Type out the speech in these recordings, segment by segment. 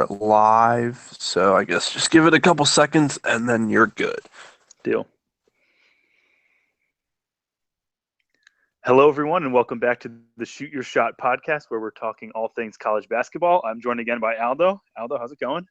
are live, so I guess just give it a couple seconds and then you're good. Deal. Hello, everyone, and welcome back to the Shoot Your Shot podcast, where we're talking all things college basketball. I'm joined again by Aldo. Aldo, how's it going?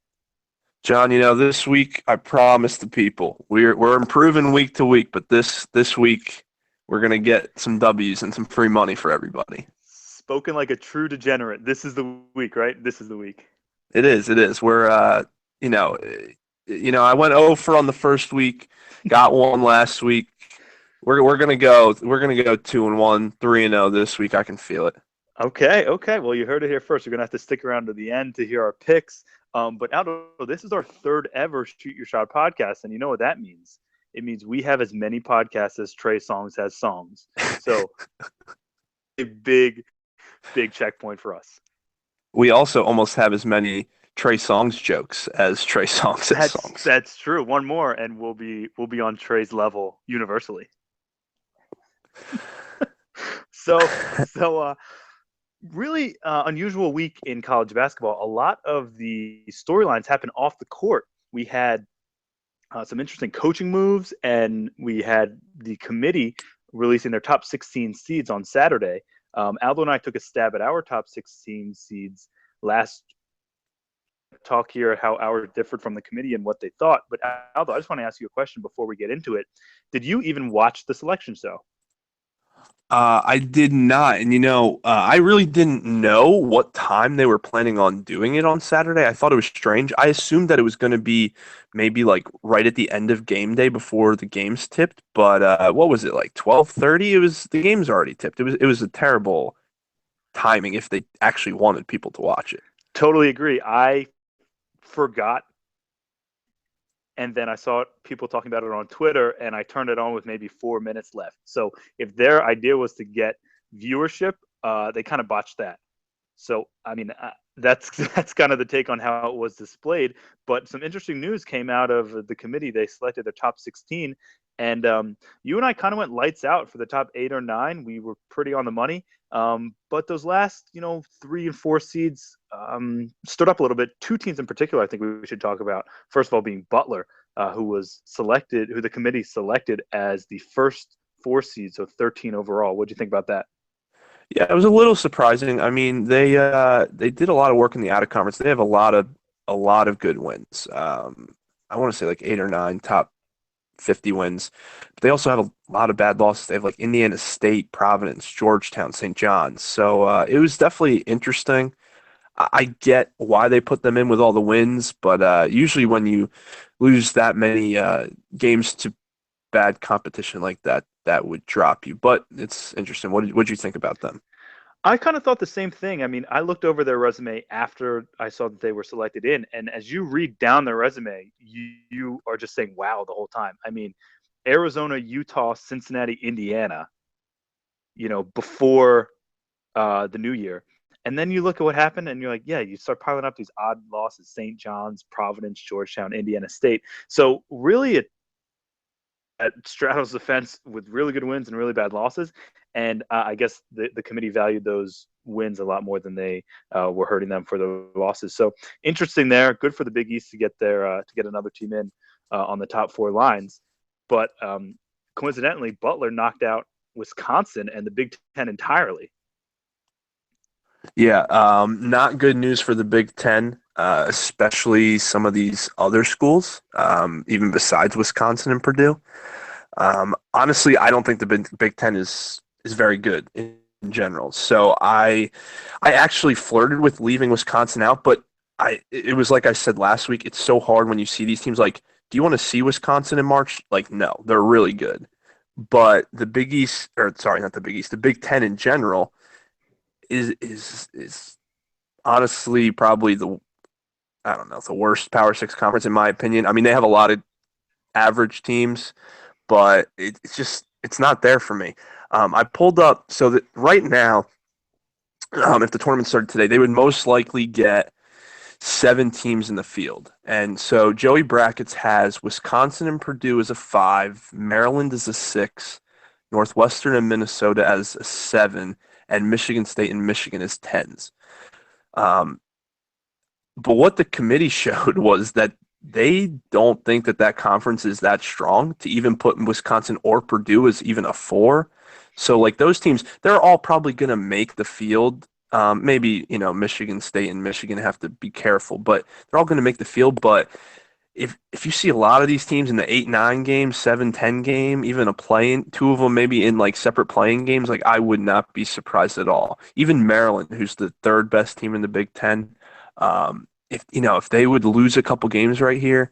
John, this week I promised the people we're improving week to week, but this week we're gonna get some W's and some free money for everybody. Spoken like a true degenerate. This is the week, right? This is the week. It is, it is. You know, I went over on the first week, got one last week. We're gonna go 2-1, 3-0 this week. I can feel it. Okay. Well, you heard it here first. You're gonna have to stick around to the end to hear our picks. But Aldo, this is our third ever Shoot Your Shot podcast, and you know what that means? It means we have as many podcasts as Trey Songz has songs. So a big checkpoint for us. We also almost have as many Trey Songz jokes as Trey Songz has songs. That's true. One more, and we'll be on Trey's level universally. So, really unusual week in college basketball. A lot of the storylines happened off the court. We had some interesting coaching moves, and we had the committee releasing their top 16 seeds on Saturday. Aldo and I took a stab at our top 16 seeds last talk here, how ours differed from the committee and what they thought. But Aldo, I just want to ask you a question before we get into it. Did you even watch the selection show? I did not, and I really didn't know what time they were planning on doing it on Saturday. I thought it was strange. I assumed that it was going to be maybe like right at the end of game day before the games tipped. But what was it, like 12:30? The game's already tipped. It was a terrible timing if they actually wanted people to watch it. Totally agree. I forgot, and then I saw people talking about it on Twitter, and I turned it on with maybe 4 minutes left. So if their idea was to get viewership, they kind of botched that. So I mean, that's kind of the take on how it was displayed. But some interesting news came out of the committee. They selected their top 16, and you and I kind of went lights out for the top 8 or 9. We were pretty on the money. But those last, 3 and 4 seeds stood up a little bit. 2 teams in particular, I think we should talk about. First of all, being Butler, who the committee selected as the first 4 seed, so 13 overall. What do you think about that? Yeah, it was a little surprising. I mean, they did a lot of work in the out of conference. They have a lot of good wins. I want to say like 8 or 9 top 50 wins. But they also have a lot of bad losses. They have like Indiana State, Providence, Georgetown, St. John's. So it was definitely interesting. I get why they put them in with all the wins, but usually when you lose that many games to bad competition like that, that would drop you. But it's interesting. What did you think about them? I kind of thought the same thing. I mean, I looked over their resume after I saw that they were selected in, and as you read down their resume, you are just saying "wow" the whole time. I mean, Arizona, Utah, Cincinnati, Indiana. Before the new year, and then you look at what happened, and you're like, yeah, you start piling up these odd losses: St. John's, Providence, Georgetown, Indiana State. So really, it straddles the fence with really good wins and really bad losses. And I guess the committee valued those wins a lot more than they were hurting them for the losses. So interesting there. Good for the Big East to get to get another team in on the top 4 lines. But coincidentally, Butler knocked out Wisconsin and the Big Ten entirely. Yeah, not good news for the Big Ten, especially some of these other schools, even besides Wisconsin and Purdue. Honestly, I don't think the Big Ten is very good in general. So I actually flirted with leaving Wisconsin out, but it was like I said last week. It's so hard when you see these teams. Like, do you want to see Wisconsin in March? Like, no, they're really good, but the Big East, or sorry, not the Big East, the Big Ten in general is honestly probably I don't know, the worst Power Six conference in my opinion. I mean, they have a lot of average teams, but it's not there for me. I pulled up so that right now, if the tournament started today, they would most likely get 7 teams in the field, and so Joey Brackets has Wisconsin and Purdue as a 5, Maryland as a 6, Northwestern and Minnesota as a 7, and Michigan State and Michigan as 10s. Um, but what the committee showed was that they don't think that that conference is that strong to even put Wisconsin or Purdue as even a four. So like those teams, they're all probably going to make the field. Maybe Michigan State and Michigan have to be careful, but they're all going to make the field. But if you see a lot of these teams in the 8-9 game, 7-10 game, even a playing two of them maybe in like separate playing games, like I would not be surprised at all. Even Maryland, who's the third best team in the Big Ten, if they would lose a couple games right here,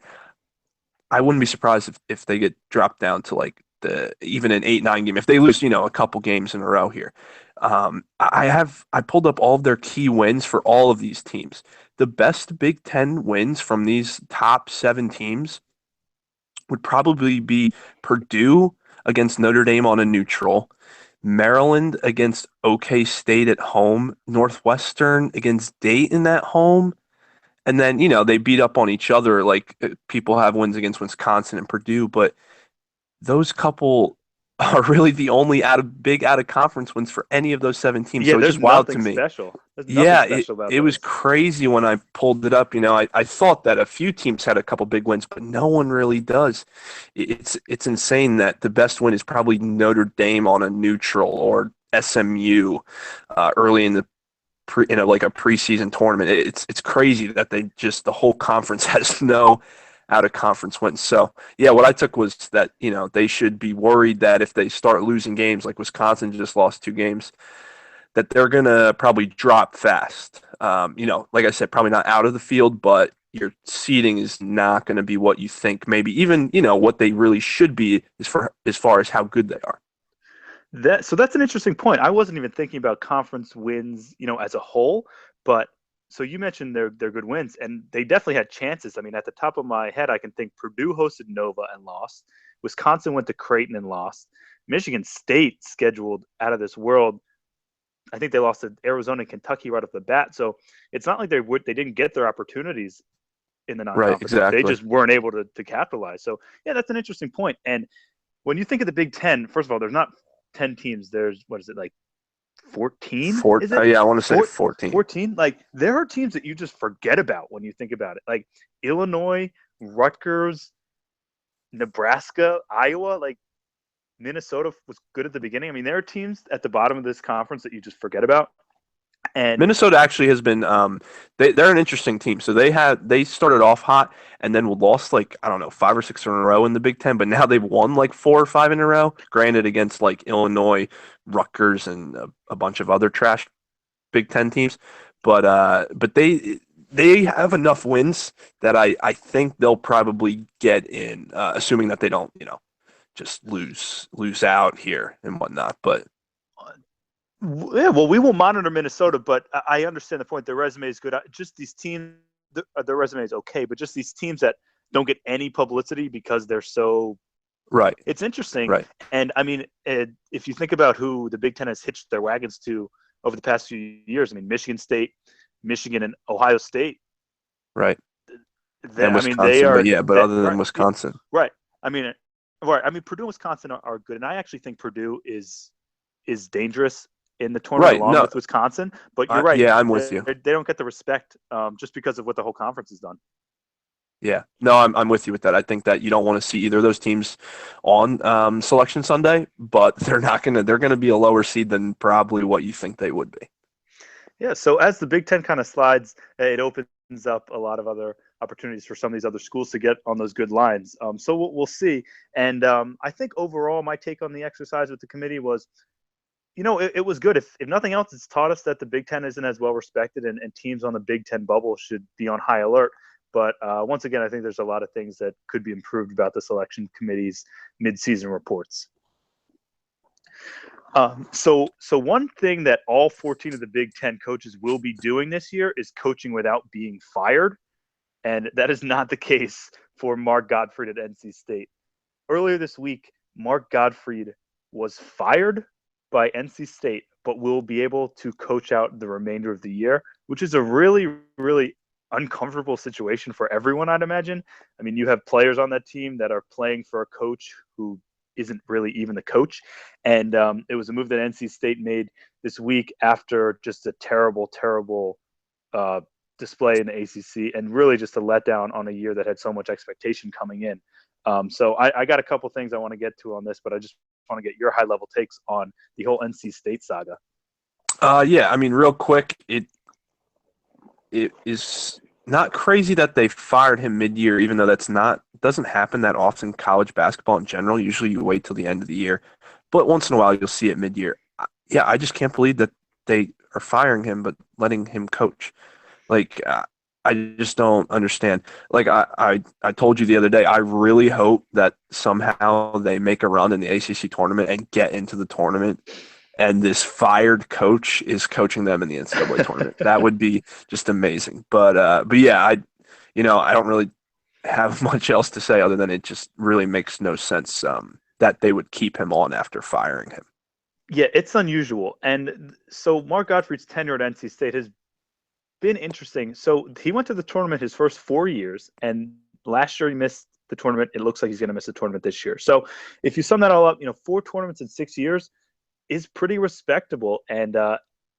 I wouldn't be surprised if they get dropped down to like the even an 8-9 game if they lose a couple games in a row here. I pulled up all of their key wins for all of these teams. The best Big Ten wins from these top seven teams would probably be Purdue against Notre Dame on a neutral, Maryland against OK State at home, Northwestern against Dayton at home, and then, they beat up on each other like people have wins against Wisconsin and Purdue, but those couple are really the only out of conference wins for any of those seven teams. Yeah, So it's there's just wild to nothing me. special. There's nothing Yeah, special about it was those. crazy when I pulled it up. I thought that a few teams had a couple big wins, but no one really does. It's insane that the best win is probably Notre Dame on a neutral or SMU early in the like a preseason tournament. It's crazy that the whole conference has no out of conference wins. So yeah, what I took was that they should be worried that if they start losing games, like Wisconsin just lost two games, that they're gonna probably drop fast. Like I said, probably not out of the field, but your seeding is not going to be what you think. Maybe even what they really should be as far as how good they are. That's an interesting point. I wasn't even thinking about conference wins, as a whole, but so you mentioned their good wins, and they definitely had chances. I mean, at the top of my head, I can think Purdue hosted Nova and lost. Wisconsin went to Creighton and lost. Michigan State scheduled out of this world. I think they lost to Arizona and Kentucky right off the bat. So it's not like they didn't get their opportunities in the Right, non-conference. They exactly. just weren't able to capitalize. So yeah, that's an interesting point. And when you think of the Big Ten, first of all, there's not 10 teams. There's what is it like 14? Is it Yeah, I want to say 14. 14? Like there are teams that you just forget about when you think about it. Like Illinois, Rutgers, Nebraska, Iowa, like Minnesota was good at the beginning. I mean, there are teams at the bottom of this conference that you just forget about. And Minnesota actually has been they're an interesting team. So they started off hot and then lost like I don't know 5 or 6 in a row in the Big Ten, but now they've won like 4 or 5 in a row. Granted, against like Illinois, Rutgers, and a bunch of other trash Big Ten teams, but they have enough wins that I think they'll probably get in, assuming that they don't just lose out here and whatnot. But yeah, well, we will monitor Minnesota, but I understand the point. Their resume is good. Just these teams, their resume is okay, but just these teams that don't get any publicity because they're so. right, It's interesting, right, and I mean, if you think about who the Big Ten has hitched their wagons to over the past few years, I mean, Michigan State, Michigan, and Ohio State. right, and I mean, they Wisconsin. But are yeah, but that other than right, yeah, Wisconsin. right. I mean, right. I mean, Purdue and Wisconsin are good, and I actually think Purdue is dangerous in the tournament Right. along No, with Wisconsin. But you're right; yeah, I'm with they, you. they don't get the respect just because of what the whole conference has done. Yeah. No, I'm with you with that. I think that you don't want to see either of those teams on Selection Sunday, but they're gonna be a lower seed than probably what you think they would be. Yeah. So as the Big Ten kind of slides, it opens up a lot of other opportunities for some of these other schools to get on those good lines. So we'll see. And I think overall, my take on the exercise with the committee was it was good. If nothing else, it's taught us that the Big Ten isn't as well respected, and teams on the Big Ten bubble should be on high alert. But once again, I think there's a lot of things that could be improved about the selection committee's midseason reports. So one thing that all 14 of the Big Ten coaches will be doing this year is coaching without being fired, and that is not the case for Mark Gottfried at NC State. Earlier this week, Mark Gottfried was fired by NC State, but will be able to coach out the remainder of the year, which is a really, really uncomfortable situation for everyone, I'd imagine. I mean, you have players on that team that are playing for a coach who isn't really even the coach. And it was a move that NC State made this week after just a terrible, terrible display in the ACC, and really just a letdown on a year that had so much expectation coming in. So I got a couple things I want to get to on this, but I just want to get your high-level takes on the whole NC State saga. Yeah, I mean, real quick, it is not crazy that they fired him mid-year, even though doesn't happen that often in college basketball in general. Usually you wait till the end of the year, but once in a while you'll see it mid-year. Yeah, I just can't believe that they are firing him but letting him coach. Like, I just don't understand. Like I told you the other day, I really hope that somehow they make a run in the ACC tournament and get into the tournament, and this fired coach is coaching them in the NCAA tournament. That would be just amazing. But yeah, I don't really have much else to say other than it just really makes no sense that they would keep him on after firing him. Yeah, it's unusual. And so Mark Gottfried's tenure at NC State has been interesting. So he went to the tournament his first 4 years, and last year he missed the tournament. It looks like he's going to miss the tournament this year. So if you sum that all up, 4 tournaments in 6 years is pretty respectable, and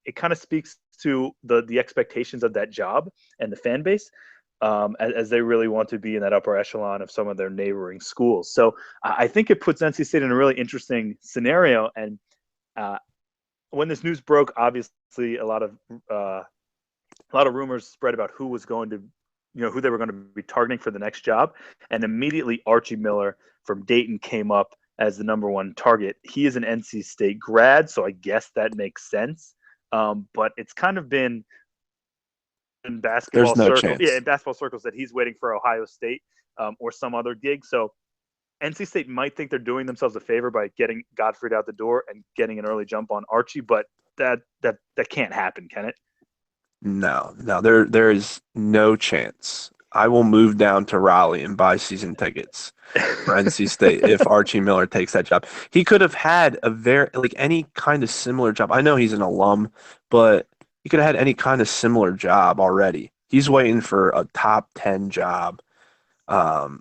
it kind of speaks to the expectations of that job and the fan base, as they really want to be in that upper echelon of some of their neighboring schools. So I think it puts NC State in a really interesting scenario. And when this news broke, obviously a lot of rumors spread about who was going to, who they were going to be targeting for the next job. And immediately Archie Miller from Dayton came up as the number one target. He is an NC State grad, so I guess that makes sense. But it's kind of been in basketball circles, in basketball circles, that he's waiting for Ohio State or some other gig. So NC State might think they're doing themselves a favor by getting Gottfried out the door and getting an early jump on Archie, but that can't happen, can it? No, there is no chance. I will move down to Raleigh and buy season tickets for NC State if Archie Miller takes that job. He could have had any kind of similar job. I know he's an alum, but he could have had any kind of similar job already. He's waiting for a top 10 job. And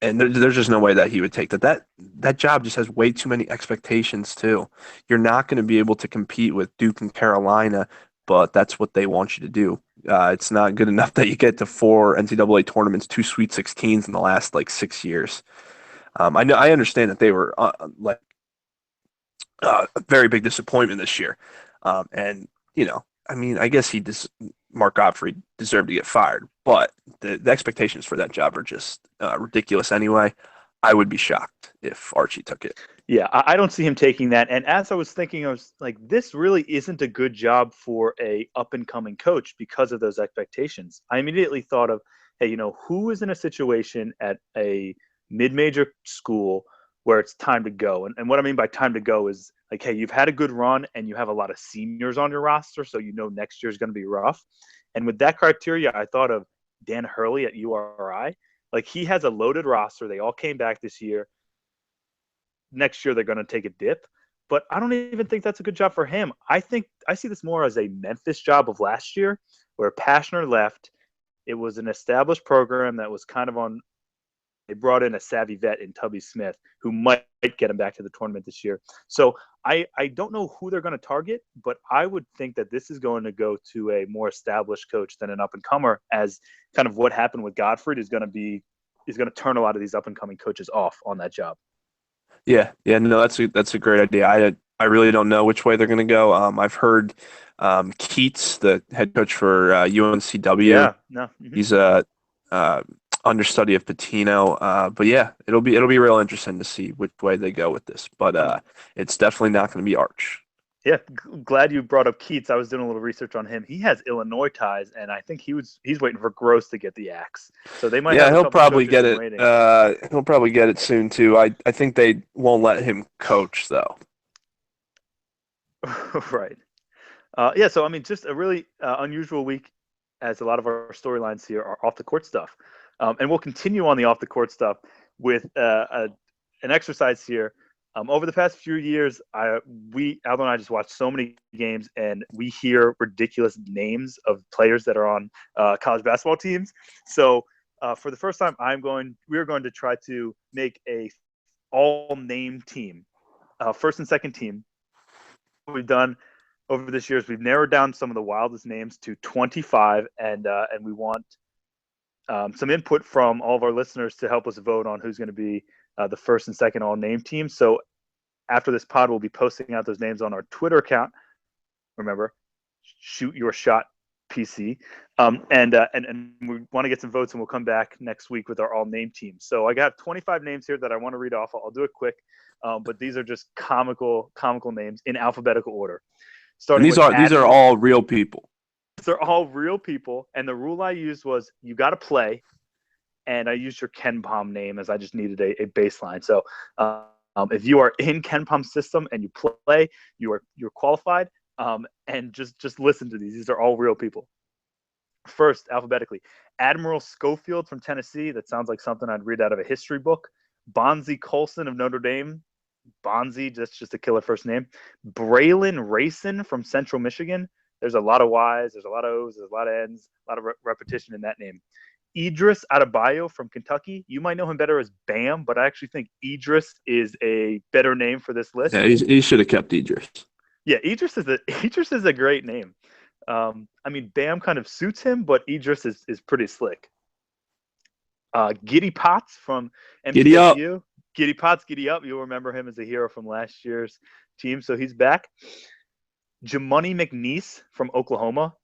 there's just no way that he would take that. That job just has way too many expectations too. You're not going to be able to compete with Duke and Carolina, but that's what they want you to do. It's not good enough that you get to 4 NCAA tournaments, 2 Sweet 16s in the last 6 years. I understand that they were a very big disappointment this year, and I mean, I guess Mark Gottfried deserved to get fired, but the expectations for that job are just ridiculous anyway. I would be shocked if Archie took it. Yeah, I don't see him taking that. And as I was thinking, I was like, this really isn't a good job for a up-and-coming coach because of those expectations. I immediately thought of, hey, who is in a situation at a mid-major school where it's time to go? And what I mean by time to go is like, hey, you've had a good run and you have a lot of seniors on your roster, so next year is going to be rough. And with that criteria, I thought of Dan Hurley at URI. Like, he has a loaded roster. They all came back this year. Next year, they're going to take a dip. But I don't even think that's a good job for him. I see this more as a Memphis job of last year, where Pashner left. It was an established program that was kind of on. They brought in a savvy vet in Tubby Smith, who might get him back to the tournament this year. So I don't know who they're going to target, but I would think that this is going to go to a more established coach than an up-and-comer, as kind of what happened with Gottfried is going to turn a lot of these up-and-coming coaches off on that job. Yeah, no, that's a great idea. I really don't know which way they're going to go. I've heard Keats, the head coach for UNCW. Yeah, no, he's a understudy of Pitino. But yeah, it'll be real interesting to see which way they go with this. But it's definitely not going to be Arch. Yeah, glad you brought up Keats. I was doing a little research on him. He has Illinois ties, and I think he's waiting for Gross to get the axe. So they might. Yeah, he'll probably get it. He'll probably get it soon too. I think they won't let him coach though. Right. Yeah. So I mean, just a really unusual week, as a lot of our storylines here are off the court stuff, and we'll continue on the off the court stuff with an exercise here. Over the past few years, Aldo and I just watched so many games, and we hear ridiculous names of players that are on college basketball teams. So for the first time, we're going to try to make a all-name team, first and second team. We've done over this years, we've narrowed down some of the wildest names to 25, and we want some input from all of our listeners to help us vote on who's going to be the first and second all name team. So after this pod, we'll be posting out those names on our Twitter account. Remember, shoot your shot, PC. And we want to get some votes, and we'll come back next week with our all name team. So I got 25 names here that I want to read off. I'll do it quick, but these are just comical names in alphabetical order. And these are all real people. They're all real people, and the rule I used was you got to play, and I used your KenPom name as I just needed a baseline. So if you are in KenPom's system and you play, you're qualified. And just listen to these. These are all real people. First, alphabetically, Admiral Schofield from Tennessee. That sounds like something I'd read out of a history book. Bonzie Colson of Notre Dame. Bonzie, just a killer first name. Braylon Racin from Central Michigan. There's a lot of Y's, there's a lot of O's, there's a lot of N's, a lot of repetition in that name. Idris Adebayo from Kentucky. You might know him better as Bam, but I actually think Idris is a better name for this list. Yeah, he should have kept Idris. Yeah, Idris is a great name. I mean, Bam kind of suits him, but Idris is pretty slick. Giddy Potts from MTSU. Giddy up. Giddy Potts, giddy up. You'll remember him as a hero from last year's team, so he's back. Jamoni McNeese from Oklahoma.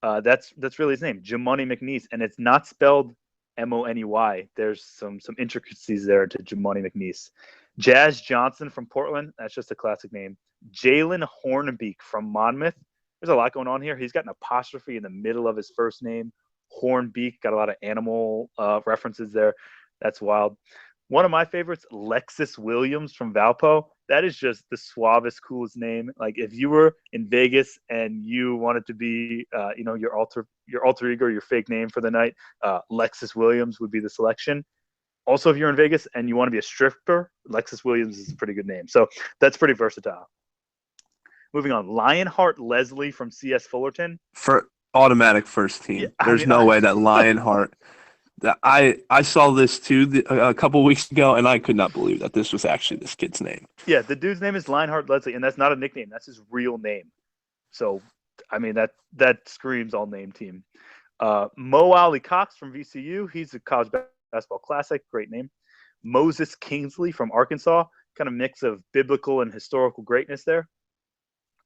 That's really his name, Jamoni McNeese, and it's not spelled Money. There's some intricacies there to Jamoni McNeese. Jazz Johnson from Portland. That's just a classic name. Jalen Hornbeak from Monmouth. There's a lot going on here. He's got an apostrophe in the middle of his first name. Hornbeak, got a lot of animal references there. That's wild. One of my favorites, Lexus Williams from Valpo. That is just the suavest, coolest name. Like if you were in Vegas and you wanted to be, your alter ego, your fake name for the night, Lexus Williams would be the selection. Also, if you're in Vegas and you want to be a stripper, Lexus Williams is a pretty good name. So that's pretty versatile. Moving on, Lionheart Leslie from CS Fullerton. For automatic first team. Yeah, There's no way that Lionheart. I saw this too a couple weeks ago, and I could not believe that this was actually this kid's name. Yeah, the dude's name is Lionheart Leslie, and that's not a nickname. That's his real name. So, I mean, that screams all name team. Mo Ali Cox from VCU. He's a college basketball classic. Great name. Moses Kingsley from Arkansas. Kind of mix of biblical and historical greatness there.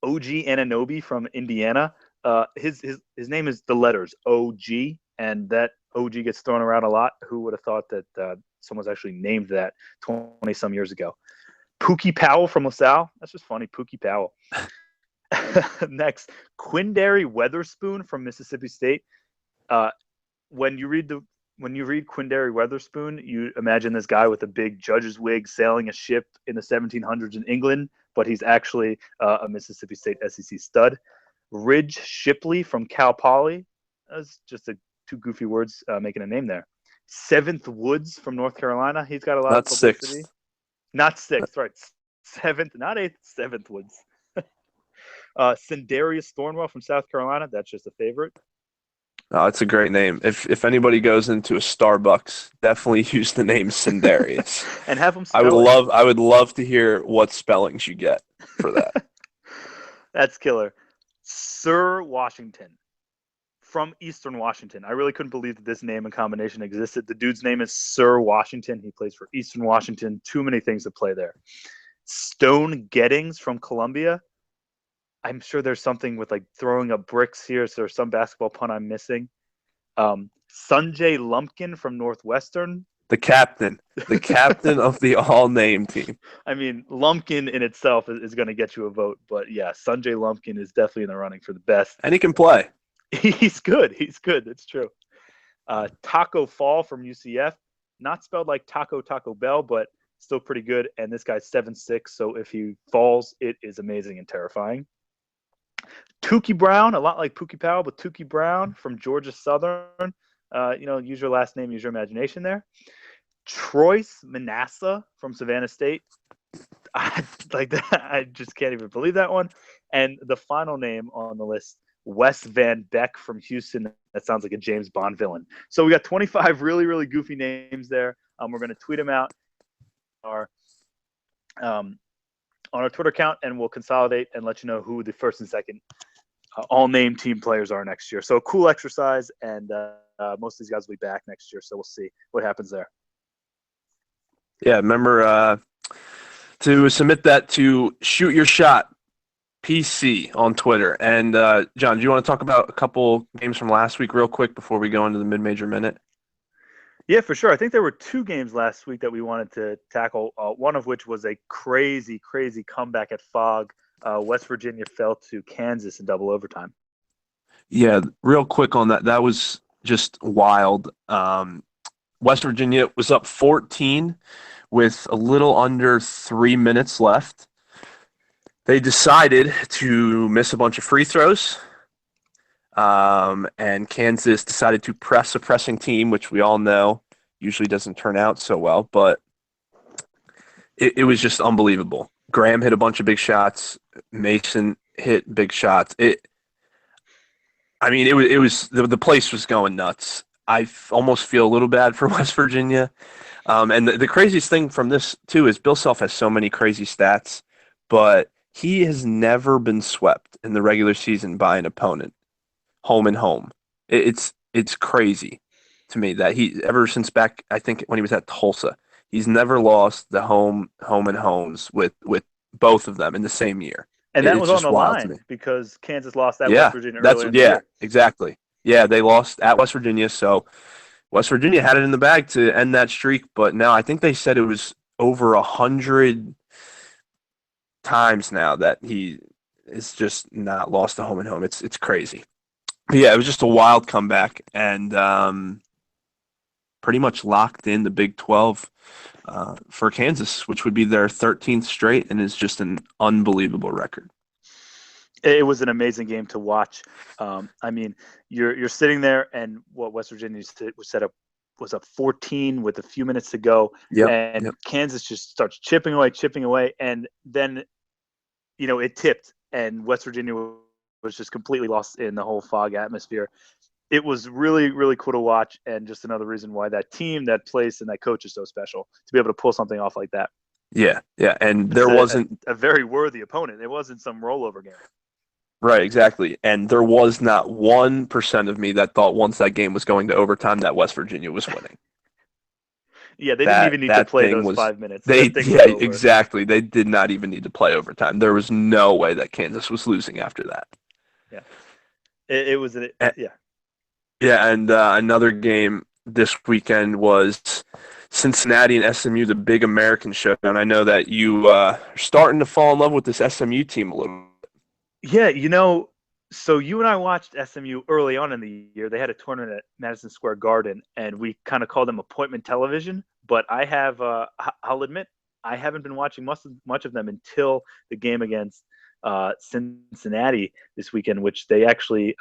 OG Anunoby from Indiana. His name is the letters OG, and that OG gets thrown around a lot. Who would have thought that someone's actually named that 20-some years ago? Pookie Powell from LaSalle. That's just funny. Pookie Powell. Next, Quindary Weatherspoon from Mississippi State. When you read Quindary Weatherspoon, you imagine this guy with a big judge's wig sailing a ship in the 1700s in England, but he's actually a Mississippi State SEC stud. Ridge Shipley from Cal Poly. That's just two goofy words making a name there. Seventh Woods from North Carolina. He's got a lot of publicity. Sixth. Not sixth, right. Seventh, not eighth, seventh Woods. Sindarius Thornwell from South Carolina. That's just a favorite. No, it's a great name. If anybody goes into a Starbucks, definitely use the name Sindarius. And have them spell it. I would love to hear what spellings you get for that. That's killer. Sir Washington from Eastern Washington. I really couldn't believe that this name and combination existed. The dude's name is Sir Washington. He plays for Eastern Washington. Too many things to play there. Stone Gettings from Columbia. I'm sure there's something with like throwing up bricks here, so there's some basketball pun I'm missing. Sunjay Lumpkin from Northwestern. The captain of the all-name team. I mean, Lumpkin in itself is going to get you a vote, but yeah, Sunjay Lumpkin is definitely in the running for the best. And he can play. He's good. That's true. Taco Fall from UCF. Not spelled like Taco Bell, but still pretty good. And this guy's 7'6", so if he falls, it is amazing and terrifying. Tukey Brown, a lot like Pookie Powell, but Tukey Brown from Georgia Southern. Use your last name, use your imagination there. Troyce Manasseh from Savannah State. I just can't even believe that one. And the final name on the list, Wes Van Beck from Houston. That sounds like a James Bond villain. So we got 25 really, really goofy names there. We're going to tweet them out. on our Twitter account, and we'll consolidate and let you know who the first and second all-name team players are next year. So a cool exercise, and most of these guys will be back next year, so we'll see what happens there. Yeah, remember to submit that to Shoot Your Shot PC on Twitter. And John, do you want to talk about a couple games from last week real quick before we go into the mid-major minute? Yeah, for sure. I think there were 2 games last week that we wanted to tackle, one of which was a crazy, crazy comeback at Fog. West Virginia fell to Kansas in double overtime. Yeah, real quick on that. That was just wild. West Virginia was up 14 with a little under 3 minutes left. They decided to miss a bunch of free throws. And Kansas decided to press a pressing team, which we all know usually doesn't turn out so well, but it was just unbelievable. Graham hit a bunch of big shots. Mason hit big shots. It was the place was going nuts. I almost feel a little bad for West Virginia. And the craziest thing from this, too, is Bill Self has so many crazy stats, but he has never been swept in the regular season by an opponent. Home and home. It's crazy to me that he ever since back, I think when he was at Tulsa, he's never lost the home and homes with both of them in the same year. And that was on the line because Kansas lost at West Virginia earlier in the year. Exactly. Yeah, they lost at West Virginia, so West Virginia had it in the bag to end that streak, but now I think they said it was over 100 times now that he is just not lost the home and home. It's crazy. But yeah, it was just a wild comeback, and pretty much locked in the Big 12 for Kansas, which would be their 13th straight, and is just an unbelievable record. It was an amazing game to watch. I mean, you're sitting there, and what West Virginia was up 14 with a few minutes to go, and Kansas just starts chipping away, and then it tipped, and West Virginia was just completely lost in the whole Fog atmosphere. It was really, really cool to watch, and just another reason why that team, that place, and that coach is so special to be able to pull something off like that. Yeah, and there wasn't a very worthy opponent. It wasn't some rollover game. Right, exactly. And there was not 1% of me that thought once that game was going to overtime that West Virginia was winning. Yeah, they didn't even need to play those 5 minutes. Exactly. They did not even need to play overtime. There was no way that Kansas was losing after that. Yeah, it was. Yeah, and another game this weekend was Cincinnati and SMU, the big American showdown. I know that you are starting to fall in love with this SMU team a little. Yeah, so you and I watched SMU early on in the year. They had a tournament at Madison Square Garden, and we kind of called them appointment television. But I'll admit, I haven't been watching much of them until the game against Cincinnati this weekend, which they actually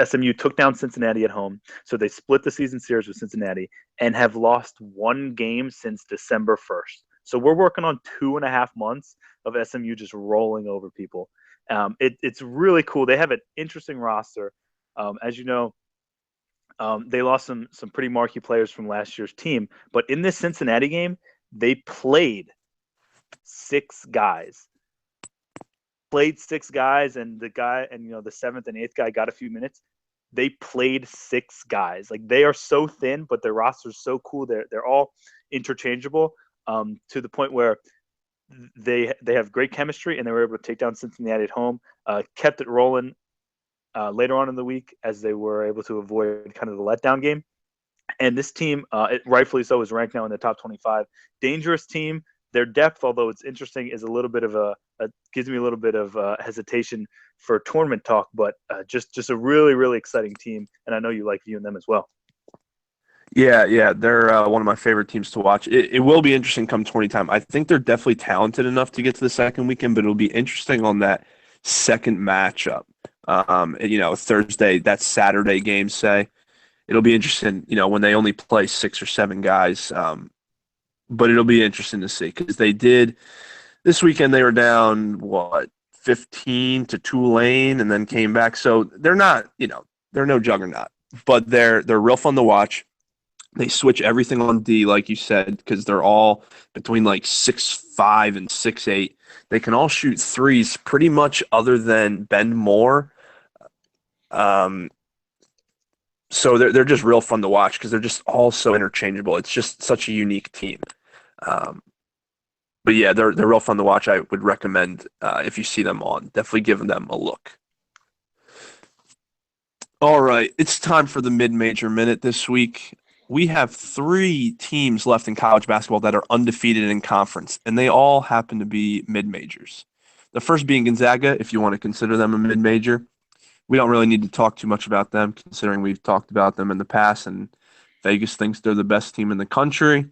SMU took down Cincinnati at home. So they split the season series with Cincinnati and have lost 1 game since December 1st. So we're working on 2.5 months of SMU just rolling over people. It's really cool. They have an interesting roster. As you know, they lost some pretty marquee players from last year's team. But in this Cincinnati game, they played 6 guys. And the guy and the 7th and 8th guy got a few minutes. They played 6 guys. Like, they are so thin, but their roster is so cool. They're all interchangeable to the point where they have great chemistry, and they were able to take down Cincinnati at home. Kept it rolling later on in the week as they were able to avoid kind of the letdown game. And this team, rightfully so, is ranked now in the top 25. Dangerous team. Their depth, although it's interesting, is a little bit of gives me a little bit of hesitation for tournament talk, but just a really, really exciting team, and I know you like viewing them as well. Yeah, they're one of my favorite teams to watch. It will be interesting come 20 time. I think they're definitely talented enough to get to the second weekend, but it'll be interesting on that second matchup. Thursday, that Saturday game, say. It'll be interesting, when they only play 6 or 7 guys. But it'll be interesting to see because they did this weekend. They were down 15 to Tulane, and then came back. So they're not, they're no juggernaut, but they're real fun to watch. They switch everything on D, like you said, because they're all between like 6'5" and 6'8". They can all shoot threes pretty much other than Ben Moore. Um, so they're just real fun to watch because they're just all so interchangeable. It's just such a unique team. Um, but yeah, they're real fun to watch. I would recommend if you see them on, definitely give them a look. All right, it's time for the mid-major minute this week. We have three teams left in college basketball that are undefeated in conference, and they all happen to be mid-majors. The first being Gonzaga, if you want to consider them a mid-major. We don't really need to talk too much about them, considering we've talked about them in the past, and Vegas thinks they're the best team in the country,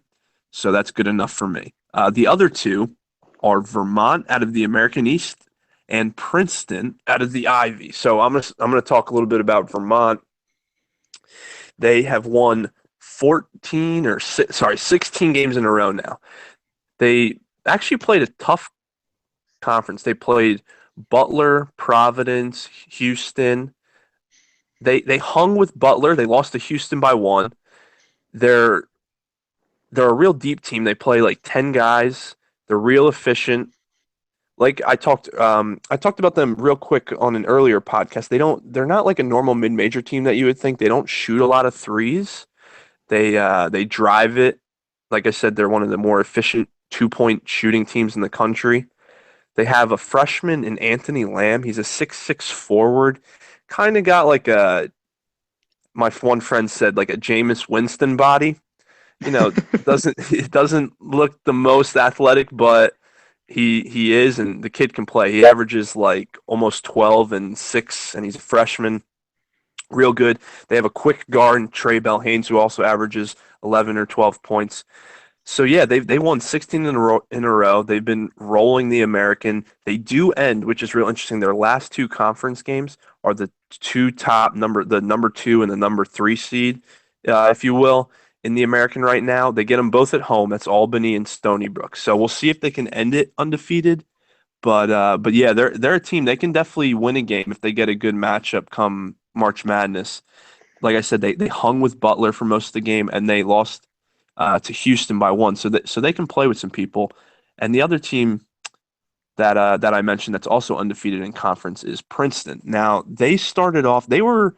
so that's good enough for me. The other two are Vermont out of the American East and Princeton out of the Ivy. So I'm gonna talk a little bit about Vermont. They have won 16 games in a row now. They actually played a tough conference. They played Butler, Providence, Houston. They hung with Butler. They lost to Houston by one. They're they're a real deep team. They play like 10 guys. They're real efficient. Like I talked about them real quick on an earlier podcast. They're not like a normal mid-major team that you would think. They don't shoot a lot of threes. They drive it. Like I said, they're one of the more efficient two-point shooting teams in the country. They have a freshman in Anthony Lamb. He's a 6'6" forward. Kind of got like my one friend said, like a Jameis Winston body. You know, doesn't it doesn't look the most athletic, but he is, and the kid can play. He averages like almost 12 and 6, and he's a freshman. Real good. They have a quick guard, Trey Bell Haynes, who also averages 11 or 12 points. So yeah, they won 16 in a row. They've been rolling the American. They do end, which is real interesting. Their last two conference games are the number two and the number three seed, if you will, in the American right now. They get them both at home. That's Albany and Stony Brook. So we'll see if they can end it undefeated. But yeah, they're a team. They can definitely win a game if they get a good matchup come March Madness. Like I said, they hung with Butler for most of the game, and they lost to Houston by one, so they can play with some people. And the other team that I mentioned that's also undefeated in conference is Princeton. Now they started off; they were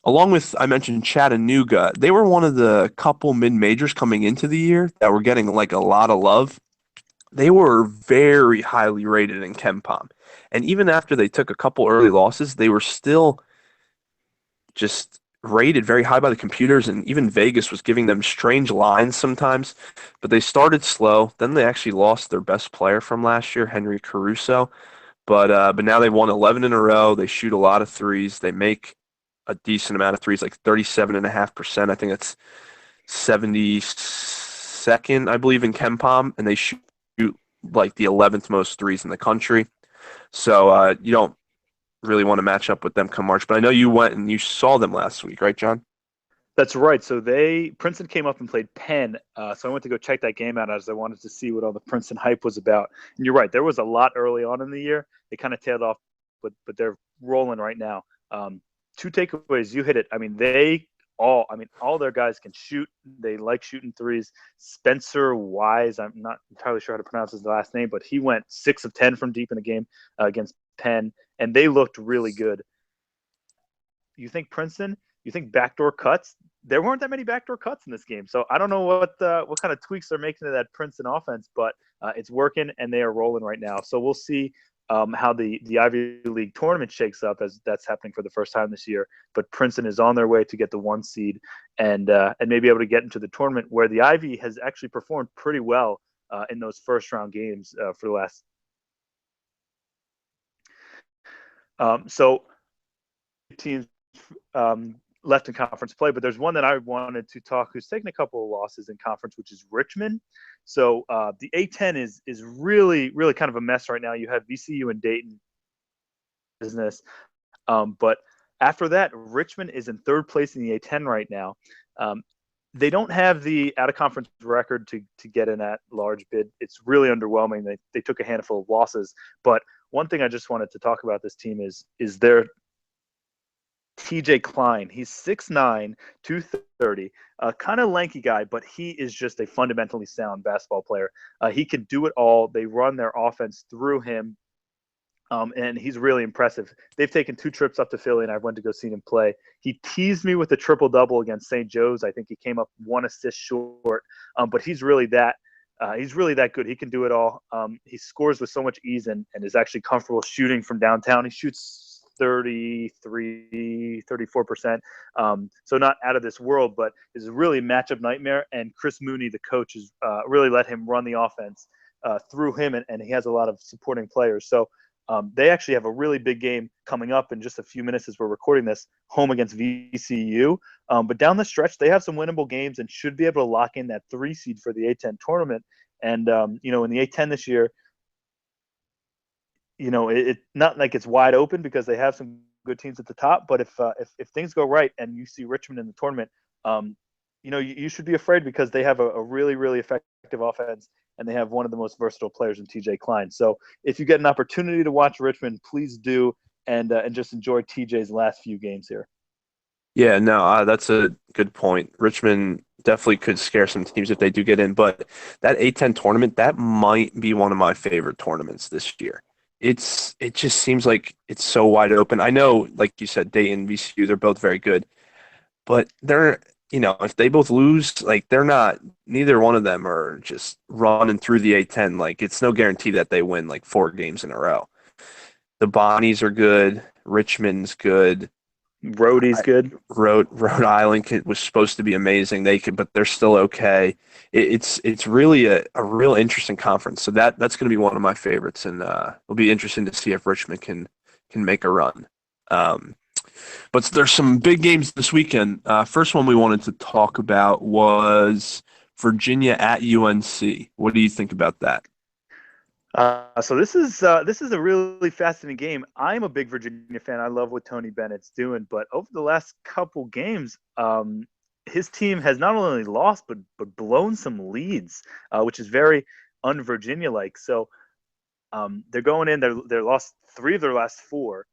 along with I mentioned Chattanooga. They were one of the couple mid majors coming into the year that were getting like a lot of love. They were very highly rated in KenPom, and even after they took a couple early losses, they were still just rated very high by the computers, and even Vegas was giving them strange lines sometimes. But they started slow. Then they actually lost their best player from last year, Henry Caruso. But now they won 11 in a row. They shoot a lot of threes. They make a decent amount of threes, like 37.5%. I think that's 72nd, I believe, in KenPom, and they shoot like the 11th most threes in the country. So you don't really want to match up with them come March. But I know you went and you saw them last week, right, John? That's right. So Princeton came up and played Penn. So I went to go check that game out as I wanted to see what all the Princeton hype was about. And you're right, there was a lot early on in the year. They kind of tailed off, but they're rolling right now. Two takeaways, you hit it. I mean, all their guys can shoot. They like shooting threes. Spencer Wise, I'm not entirely sure how to pronounce his last name, but he went 6 of 10 from deep in a game against Penn, and they looked really good. You think Princeton? You think backdoor cuts? There weren't that many backdoor cuts in this game, so I don't know what kind of tweaks they're making to that Princeton offense, but it's working and they are rolling right now. So we'll see how the Ivy League tournament shakes up, as that's happening for the first time this year. But Princeton is on their way to get the 1 seed and maybe able to get into the tournament, where the Ivy has actually performed pretty well in those first round games for the last. So teams left in conference play, but there's one that I wanted to talk who's taken a couple of losses in conference, which is Richmond. So the A10 is really kind of a mess right now. You have VCU and Dayton business, but after that, Richmond is in third place in the A10 right now. They don't have the out of conference record to get in that large bid. It's really underwhelming. They took a handful of losses, but one thing I just wanted to talk about this team is their TJ Klein. He's 6'9", 230, kind of lanky guy, but he is just a fundamentally sound basketball player. He can do it all. They run their offense through him. And he's really impressive. They've taken 2 trips up to Philly, and I went to go see him play. He teased me with a triple-double against St. Joe's. I think he came up 1 assist short, but he's really that good. He can do it all. He scores with so much ease and is actually comfortable shooting from downtown. He shoots 34%. So not out of this world, but is really a matchup nightmare. And Chris Mooney, the coach, has really let him run the offense through him, and he has a lot of supporting players. So they actually have a really big game coming up in just a few minutes as we're recording this, home against VCU. But down the stretch, they have some winnable games and should be able to lock in that 3 seed for the A10 tournament. And, in the A10 this year, it's not like it's wide open because they have some good teams at the top. But if things go right and you see Richmond in the tournament, you should be afraid because they have a really, really effective offense. And they have one of the most versatile players in TJ Klein. So if you get an opportunity to watch Richmond, please do, and just enjoy TJ's last few games here. Yeah, no, that's a good point. Richmond definitely could scare some teams if they do get in, but that A10 tournament, that might be one of my favorite tournaments this year. It just seems like it's so wide open. I know, like you said, Dayton, VCU, they're both very good, but if they both lose, like neither one of them are just running through the A10. Like it's no guarantee that they win like 4 games in a row. The Bonnies are good. Richmond's good. Rhodey's good. Rhode Island was supposed to be amazing. But they're still okay. It's really a real interesting conference. So that's going to be one of my favorites, and it'll be interesting to see if Richmond can make a run. But there's some big games this weekend. First one we wanted to talk about was Virginia at UNC. What do you think about that? So this is a really fascinating game. I'm a big Virginia fan. I love what Tony Bennett's doing, but over the last couple games, his team has not only lost but blown some leads, which is very un-Virginia like. So they're going in. They're lost 3 of their last 4.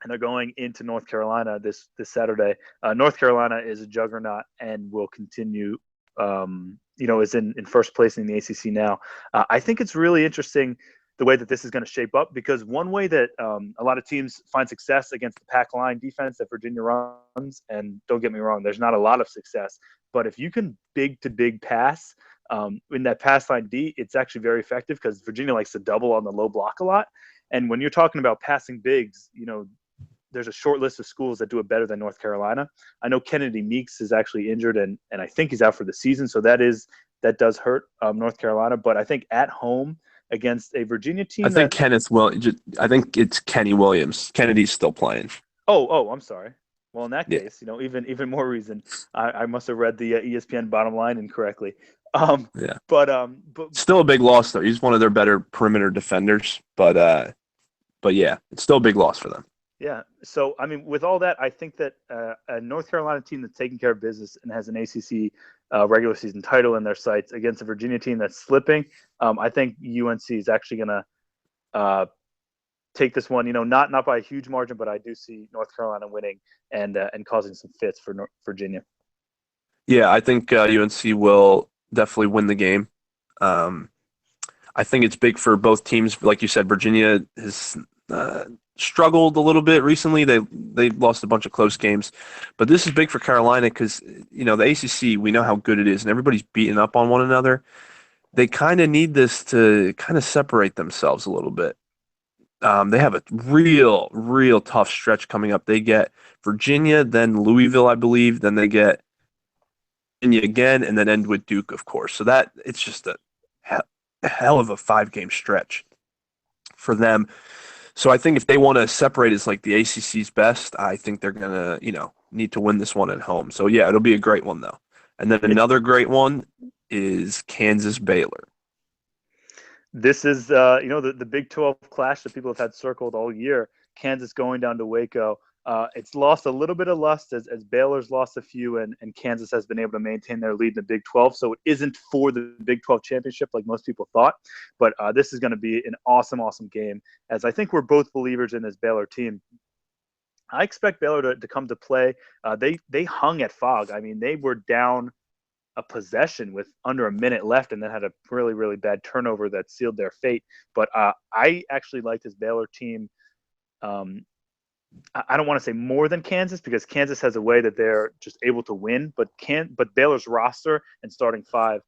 And they're going into North Carolina this Saturday. North Carolina is a juggernaut and will continue. Is in first place in the ACC now. I think it's really interesting the way that this is going to shape up because one way that a lot of teams find success against the pack line defense that Virginia runs, and don't get me wrong, there's not a lot of success, but if you can big to big pass in that pass line D, it's actually very effective because Virginia likes to double on the low block a lot. And when you're talking about passing bigs, there's a short list of schools that do it better than North Carolina. I know Kennedy Meeks is actually injured, and I think he's out for the season, so that does hurt North Carolina. But I think at home against a Virginia team, I think it's Kenny Williams. Kennedy's still playing. Oh, I'm sorry. Well, in that Yeah. case, even more reason I must have read the ESPN bottom line incorrectly. Yeah, but still a big loss though. He's one of their better perimeter defenders, but yeah, it's still a big loss for them. Yeah. So, with all that, I think that a North Carolina team that's taking care of business and has an ACC regular season title in their sights against a Virginia team that's slipping, I think UNC is actually going to take this one. Not by a huge margin, but I do see North Carolina winning and causing some fits for Virginia. Yeah, I think UNC will definitely win the game. I think it's big for both teams. Like you said, Virginia has struggled a little bit recently. They lost a bunch of close games, but this is big for Carolina because the ACC, we know how good it is, and everybody's beating up on one another. They kind of need this to kind of separate themselves a little bit. They have a real tough stretch coming up. They get Virginia, then Louisville, I believe, then they get Virginia again, and then end with Duke, of course. So that it's just a hell of a 5-game stretch for them. So I think if they want to separate as like the ACC's best, I think they're gonna, need to win this one at home. So yeah, it'll be a great one though. And then another great one is Kansas Baylor. This is the Big 12 clash that people have had circled all year. Kansas going down to Waco. It's lost a little bit of lust as Baylor's lost a few, and Kansas has been able to maintain their lead in the Big 12. So it isn't for the Big 12 championship like most people thought. But this is going to be an awesome game, as I think we're both believers in this Baylor team. I expect Baylor to come to play. They hung at Fog. I mean, they were down a possession with under a minute left and then had a really, really bad turnover that sealed their fate. But I actually like this Baylor team. I don't want to say more than Kansas because Kansas has a way that they're just able to win, but Baylor's roster and starting five,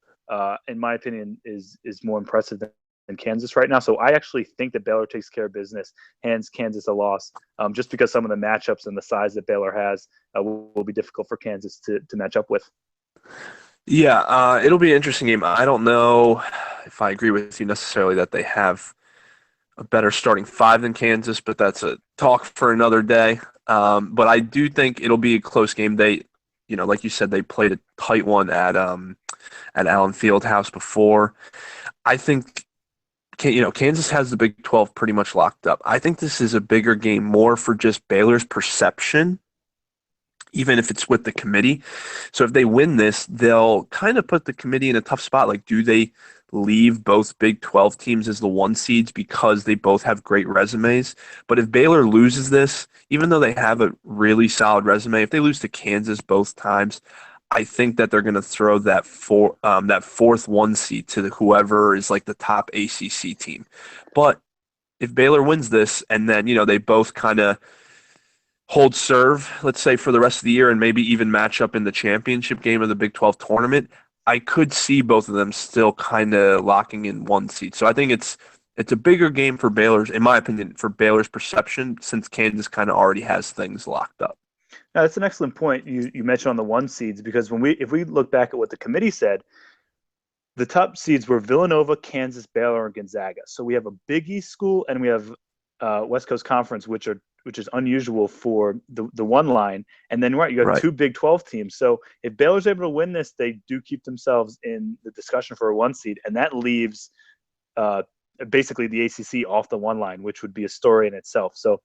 in my opinion, is more impressive than Kansas right now. So I actually think that Baylor takes care of business, hands Kansas a loss, just because some of the matchups and the size that Baylor has will be difficult for Kansas to match up with. Yeah, it'll be an interesting game. I don't know if I agree with you necessarily that they have a better starting five than Kansas, but that's a talk for another day. But I do think it'll be a close game. They, like you said, they played a tight one at Allen Fieldhouse before. I think Kansas has the Big 12 pretty much locked up. I think this is a bigger game more for just Baylor's perception, even if it's with the committee. So if they win this, they'll kind of put the committee in a tough spot. Like, do they leave both Big 12 teams as the one seeds because they both have great resumes? But if Baylor loses this, even though they have a really solid resume, if they lose to Kansas both times, I think that they're going to throw that fourth one seed to whoever is like the top ACC team. But if Baylor wins this and then, they both kind of hold serve, let's say, for the rest of the year and maybe even match up in the championship game of the Big 12 tournament, I could see both of them still kind of locking in one seed. So I think it's a bigger game for Baylor's, in my opinion, for Baylor's perception, since Kansas kind of already has things locked up. Now, that's an excellent point you mentioned on the one seeds, because if we look back at what the committee said, the top seeds were Villanova, Kansas, Baylor, and Gonzaga. So we have a Big East school and we have West Coast Conference, which is unusual for the one line. And then you have two Big 12 teams. So if Baylor's able to win this, they do keep themselves in the discussion for a one seed, and that leaves basically the ACC off the one line, which would be a story in itself. So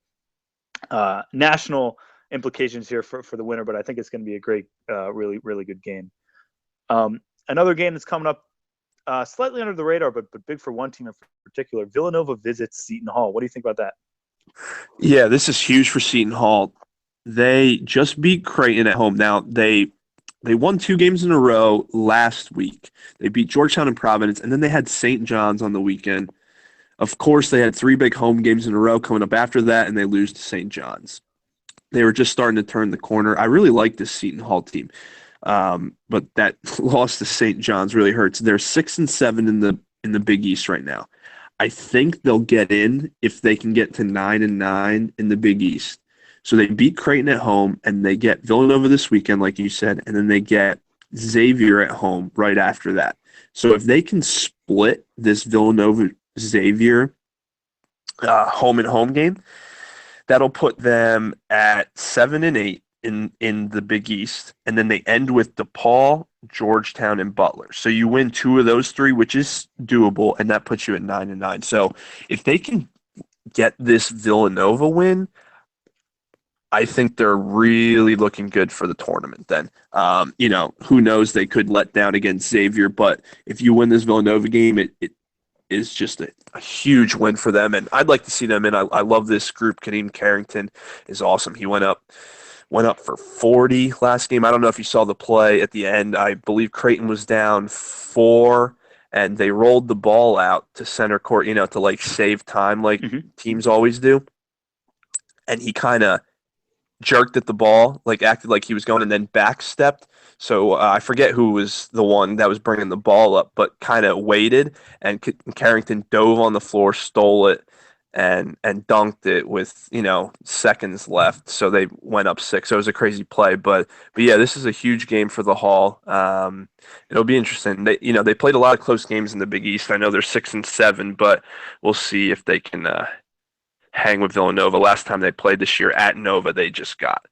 national implications here for the winner, but I think it's going to be a great, really, really good game. Another game that's coming up slightly under the radar, but big for one team in particular. Villanova visits Seton Hall. What do you think about that? Yeah, this is huge for Seton Hall. They just beat Creighton at home. Now, they won 2 games in a row last week. They beat Georgetown and Providence, and then they had St. John's on the weekend. Of course, they had 3 big home games in a row coming up after that, and they lose to St. John's. They were just starting to turn the corner. I really like this Seton Hall team, but that loss to St. John's really hurts. They're 6-7 in the Big East right now. I think they'll get in if they can get to 9-9 in the Big East. So they beat Creighton at home, and they get Villanova this weekend, like you said, and then they get Xavier at home right after that. So if they can split this Villanova-Xavier home and home game, that'll put them at 7-8 in the Big East, and then they end with DePaul, Georgetown, and Butler. So you win 2 of those 3, which is doable, and that puts you at 9-9. So if they can get this Villanova win, I think they're really looking good for the tournament then. Who knows, they could let down against Xavier, but if you win this Villanova game, it is just a huge win for them, and I'd like to see them in. I love this group. Kadeem Carrington is awesome. He went up for 40 last game. I don't know if you saw the play at the end. I believe Creighton was down 4, and they rolled the ball out to center court, to like save time like teams always do. And he kind of jerked at the ball, like acted like he was going, and then backstepped. So I forget who was the one that was bringing the ball up, but kind of waited, and Carrington dove on the floor, stole it, and dunked it with seconds left. So they went up 6. So it was a crazy play, but yeah, this is a huge game for the Hall. It'll be interesting. They played a lot of close games in the Big East. I know they're 6-7, but we'll see if they can hang with Villanova. Last time they played this year at Nova, they just got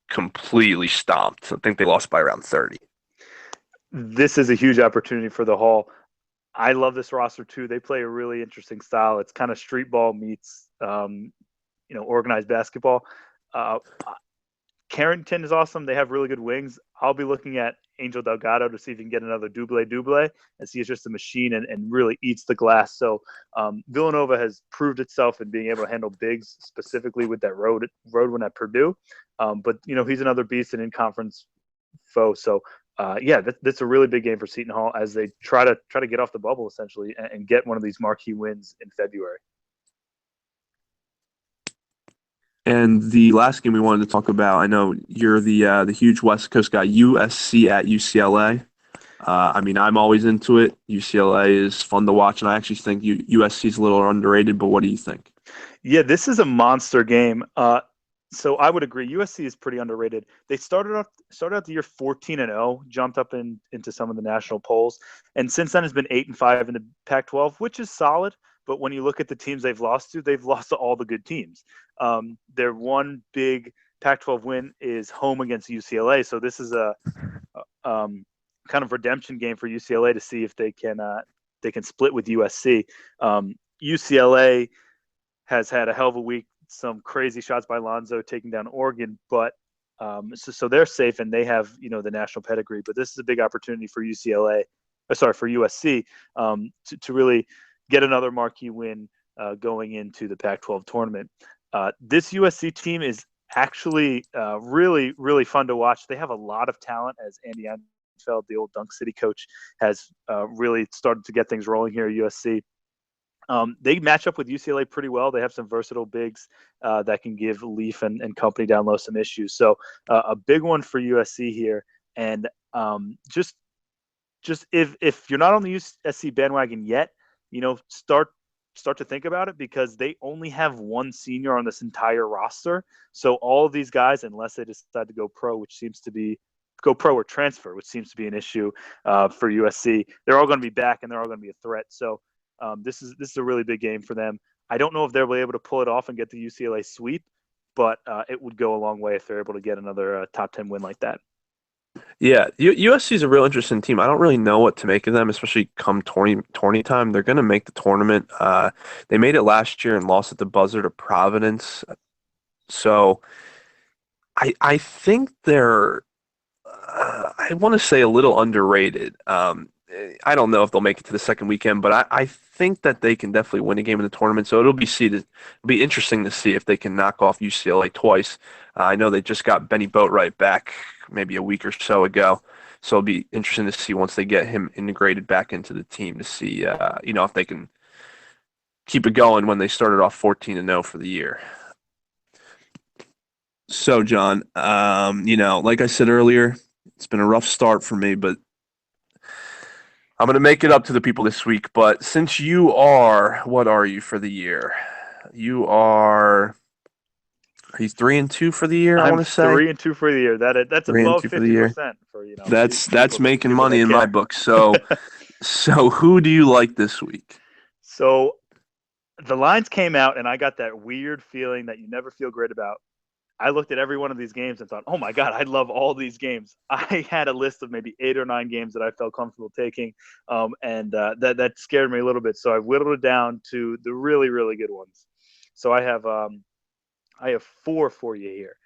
completely stomped. I think they lost by around 30. This is a huge opportunity for the Hall. I love this roster too. They play a really interesting style. It's kind of street ball meets, organized basketball. Carrington is awesome. They have really good wings. I'll be looking at Angel Delgado to see if he can get another double, as he is just a machine and really eats the glass. So Villanova has proved itself in being able to handle bigs, specifically with that road one at Purdue. But he's another beast and in conference foe. So that's a really big game for Seton Hall as they try to get off the bubble essentially and get one of these marquee wins in February. And the last game we wanted to talk about, I know you're the huge West Coast guy, USC at UCLA. I'm always into it. UCLA is fun to watch, and I actually think USC is a little underrated, but what do you think? Yeah, this is a monster game. So I would agree. USC is pretty underrated. They started out the year 14-0, jumped up into some of the national polls, and since then has been 8-5 in the Pac-12, which is solid. But when you look at the teams they've lost to all the good teams. Their one big Pac-12 win is home against UCLA. So this is a kind of redemption game for UCLA to see if they can split with USC. UCLA has had a hell of a week. Some crazy shots by Lonzo taking down Oregon, but so they're safe and they have the national pedigree. But this is a big opportunity for USC to really get another marquee win going into the Pac-12 tournament. This USC team is actually really, really fun to watch. They have a lot of talent, as Andy Anfeld, the old Dunk City coach, has really started to get things rolling here at USC. They match up with UCLA pretty well. They have some versatile bigs that can give Leaf and company down low some issues. So a big one for USC here. And just if you're not on the USC bandwagon yet, start to think about it because they only have one senior on this entire roster. So all of these guys, unless they decide to go pro or transfer, which seems to be an issue for USC, they're all going to be back and they're all going to be a threat. So this is a really big game for them. I don't know if they'll be able to pull it off and get the UCLA sweep, but it would go a long way if they're able to get another top 10 win like that. Yeah, USC is a real interesting team. I don't really know what to make of them, especially come 2020 time. They're going to make the tournament. They made it last year and lost at the buzzer to Providence. So I think they're, I want to say a little underrated. I don't know if they'll make it to the second weekend, but I think that they can definitely win a game in the tournament. So it'll be interesting to see if they can knock off UCLA twice. I know they just got Benny Boatwright back maybe a week or so ago. So it'll be interesting to see once they get him integrated back into the team to see, if they can keep it going when they started off 14-0 for the year. So, John, like I said earlier, it's been a rough start for me, but I'm going to make it up to the people this week. But since what are you for the year? Are you 3-2 for the year? I want to say 3-2 for the year. That's above 50% for That's making money in my book. So, so who do you like this week? So, the lines came out, and I got that weird feeling that you never feel great about. I looked at every one of these games and thought, oh my God, I love all these games. I had a list of maybe 8 or 9 games that I felt comfortable taking, and that scared me a little bit. So I whittled it down to the really, really good ones. So I have 4 for you here.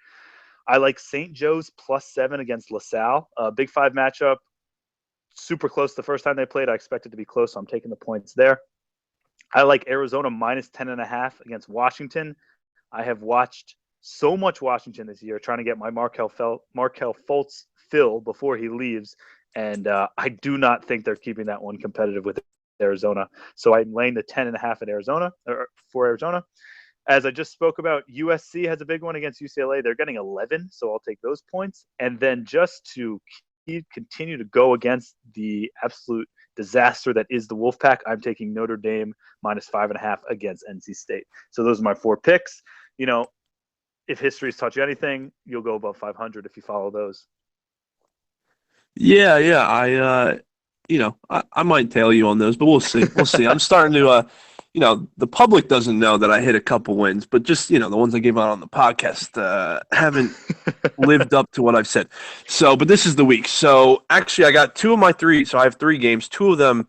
I like St. Joe's +7 against LaSalle. Big 5 matchup, super close the first time they played. I expect it to be close, so I'm taking the points there. I like Arizona -10.5 against Washington. I have watched so much Washington this year, trying to get my Markelle Fultz fill before he leaves, and I do not think they're keeping that one competitive with Arizona. So I'm laying the 10.5 at Arizona for Arizona. As I just spoke about, USC has a big one against UCLA. They're getting 11, so I'll take those points. And then just to continue to go against the absolute disaster that is the Wolfpack, I'm taking Notre Dame -5.5 against NC State. So those are my 4 picks. If history's taught you anything, you'll go above 500 if you follow those. Yeah. I might tail you on those, but we'll see. I'm starting to, the public doesn't know that I hit a couple wins, but just, the ones I gave out on the podcast haven't lived up to what I've said. So, but this is the week. So actually I got 2 of my 3. So I have 3 games. 2 of them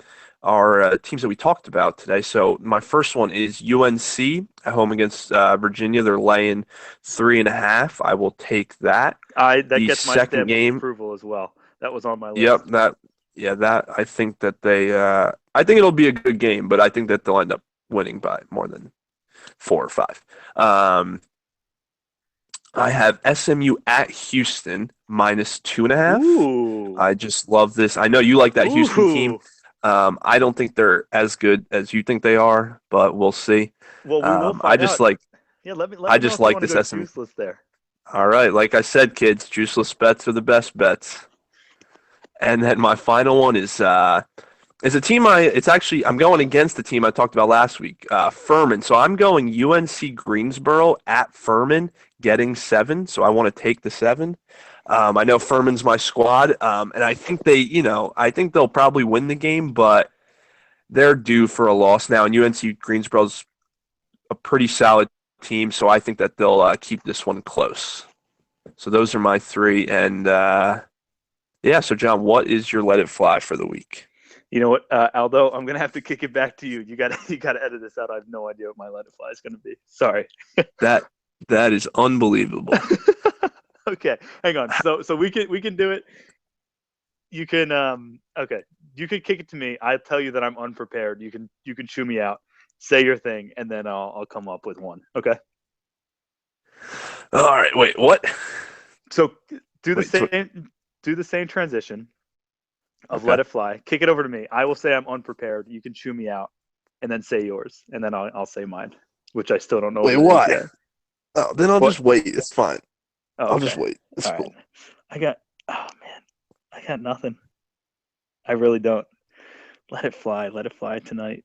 teams that we talked about today. So my first one is UNC at home against Virginia. They're laying 3.5. I will take that. That The gets my second stamp of game, approval as well. That was on my list. yep, that I think that I think it'll be a good game, but I think that they'll end up winning by more than 4 or 5. I have SMU at Houston -2.5. Ooh. I just love this. I know you like that Houston team. Ooh. I don't think they're as good as you think they are, but we'll see. Well, we will I find just out. like Yeah, let me I know just if you like want to this go SMU. juiceless there. All right, like I said, kids, juiceless bets are the best bets. And then my final one is a team I'm going against the team I talked about last week, Furman. So I'm going UNC Greensboro at Furman, getting 7. So I want to take the 7. I know Furman's my squad, and I think I think they'll probably win the game, but they're due for a loss now. And UNC Greensboro's a pretty solid team, so I think that they'll keep this one close. So those are my 3, and yeah. So John, what is your let it fly for the week? You know what, Aldo? I'm gonna have to kick it back to you. You got to edit this out. I have no idea what my let it fly is gonna be. Sorry. That is unbelievable. Okay, hang on. So we can do it. You can okay. You can kick it to me. I tell you that I'm unprepared. You can chew me out. Say your thing, and then I'll come up with one. Okay. All right. Wait. What? So do the same transition of Okay. let it fly. Kick it over to me. I will say I'm unprepared. You can chew me out, and then say yours, and then I'll say mine, which I still don't know. Wait, what it is why? yet. Oh, then I'll just wait. It's fine. Oh, I'll okay. just wait. It's All cool. right. I got nothing. I really don't. Let it fly. Let it fly tonight.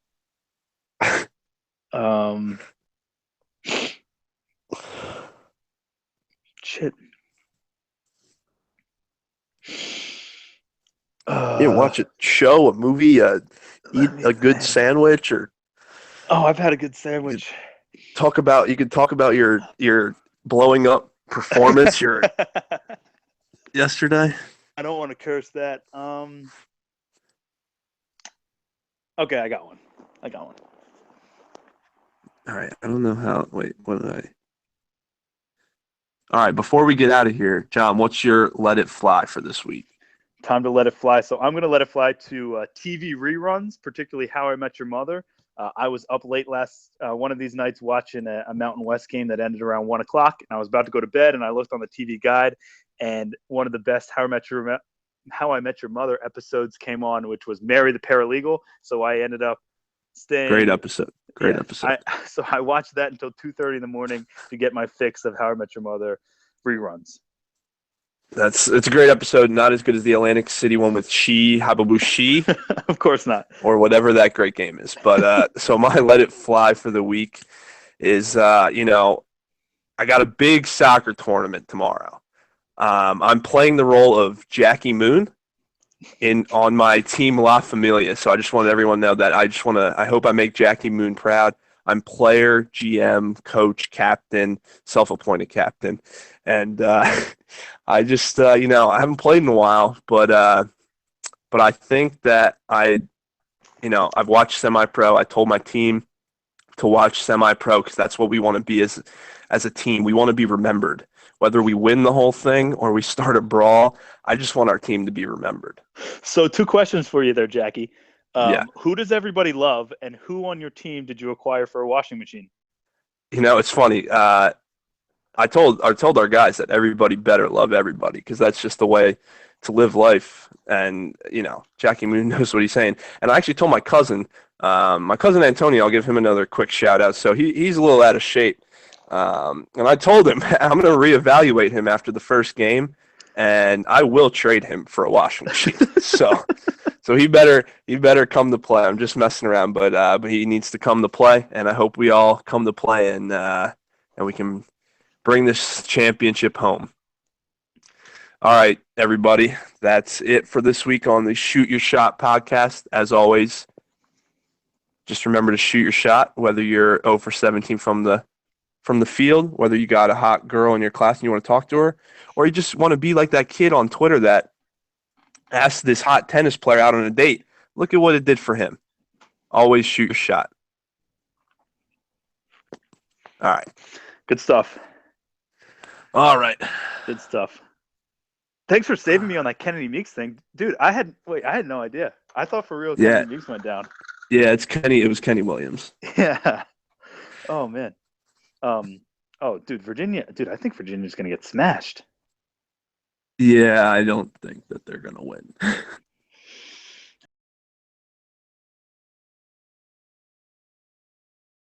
Shit. Watch a show, a movie, eat a good sandwich, or Oh, I've had a good sandwich. you could talk about your blowing up performance yesterday. I don't want to curse that. Okay, I got one. All right. I don't know how. Wait, what did I? All right. Before we get out of here, John, what's your let it fly for this week? Time to let it fly. So I'm going to let it fly to TV reruns, particularly How I Met Your Mother. I was up late one of these nights watching a Mountain West game that ended around 1 o'clock, and I was about to go to bed, and I looked on the TV guide, and one of the best How I Met Your Mother episodes came on, which was Mary the Paralegal. So I ended up staying. Great episode. Episode. So I watched that until 2:30 in the morning to get my fix of How I Met Your Mother reruns. It's a great episode. Not as good as the Atlantic City one with Hababu She. Of course not. Or whatever that great game is. But so my let it fly for the week is I got a big soccer tournament tomorrow. I'm playing the role of Jackie Moon on my team La Familia. So I just want everyone to know that I hope I make Jackie Moon proud. I'm player, GM, coach, captain, self-appointed captain. And I just, I haven't played in a while, but I think that I've watched semi-pro. I told my team to watch semi-pro because that's what we want to be as a team. We want to be remembered. Whether we win the whole thing or we start a brawl, I just want our team to be remembered. So 2 questions for you there, Jackie. Yeah. Who does everybody love, and who on your team did you acquire for a washing machine? It's funny. I told our guys that everybody better love everybody because that's just the way to live life. And Jackie Moon knows what he's saying. And I actually told my cousin Antonio, I'll give him another quick shout out. So he's a little out of shape. And I told him I'm going to reevaluate him after the first game, and I will trade him for a washing machine. So he better come to play. I'm just messing around, but he needs to come to play, and I hope we all come to play and we can bring this championship home. All right, everybody, that's it for this week on the Shoot Your Shot podcast. As always, just remember to shoot your shot, whether you're 0 for 17 from the field, whether you got a hot girl in your class and you want to talk to her, or you just want to be like that kid on Twitter that asked this hot tennis player out on a date. Look at what it did for him. Always shoot your shot. All right. Good stuff. All right. Good stuff. Thanks for saving me on that Kennedy Meeks thing, dude. I had no idea. I thought for real Yeah. Kennedy Meeks went down. Yeah, it was Kenny Williams. Yeah. Oh man. Oh, dude, Virginia. Dude, I think Virginia's gonna get smashed. Yeah, I don't think that they're gonna win.